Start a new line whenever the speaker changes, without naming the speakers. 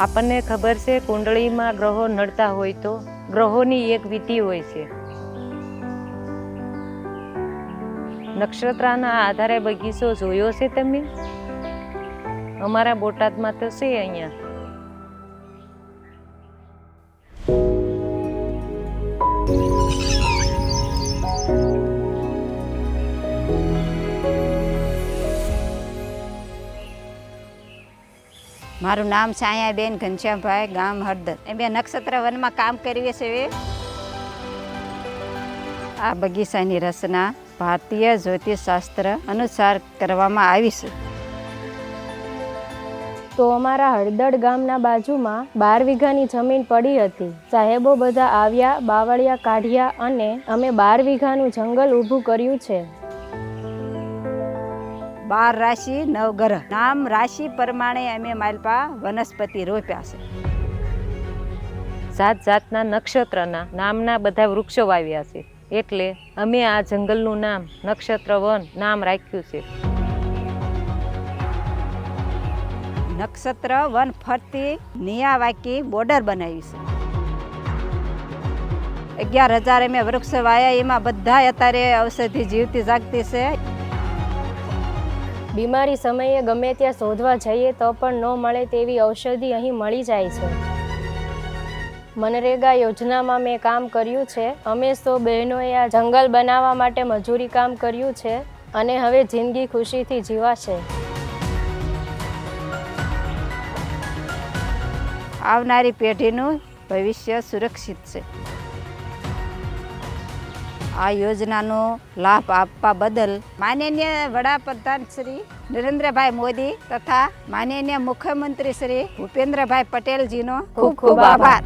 આપણને ખબર છે કુંડળીમાં ગ્રહો નડતા હોય તો ગ્રહોની એક વિધિ હોય છે. નક્ષત્રના આધારે બગીચો જોયો છે તમે? અમારા બોટાદમાં તો છે અહીંયા.
મારું નામ છાયાબેન ઘનશ્યામભાઈ, ગામ હળદર. અમે નક્ષત્ર વનમાં કામ કરીએ છીએ. આ બગીચાની રચના ભારતીય જ્યોતિષશાસ્ત્ર અનુસાર કરવામાં આવી છે.
તો અમારા હળદડ ગામના બાજુમાં 12 વીઘાની જમીન પડી હતી. સાહેબો બધા આવ્યા, બાવળિયા કાઢ્યા અને અમે 12 વીઘાનું જંગલ ઊભું કર્યું છે.
12 રાશિ 9 ગ્રહ. નામ રાશિ પ્રમાણે અમે માલપા વનસ્પતિ રોપ્યા છે.
જાત જાતના નક્ષત્રના નામના બધા વૃક્ષો વાવ્યા છે. એટલે અમે આ જંગલનું નામ નક્ષત્ર વન નામ રાખ્યું છે.
નક્ષત્ર વન ફરતી નિયાવાકી બોર્ડર બનાવી છે. 11,000 અમે વૃક્ષ વાયા. એમાં બધા અત્યારે ઔષધિ જીવતી જાગતી છે.
બીમારી સમયે ગમે ત્યાં શોધવા જઈએ તો પણ ન મળે તેવી ઔષધિ અહીં મળી જાય છે. મનરેગા યોજનામાં મેં કામ કર્યું છે. અમે 100 બહેનોએ આ જંગલ બનાવવા માટે મજૂરી કામ કર્યું છે અને હવે જિંદગી ખુશીથી જીવાશે.
આવનારી પેઢીનું ભવિષ્ય સુરક્ષિત છે. આ યોજનાનો લાભ આપવા બદલ માનનીય વડાપ્રધાન શ્રી નરેન્દ્રભાઈ મોદી તથા માનનીય મુખ્યમંત્રી શ્રી ભૂપેન્દ્રભાઈ પટેલજીનો ખૂબ ખૂબ આભાર.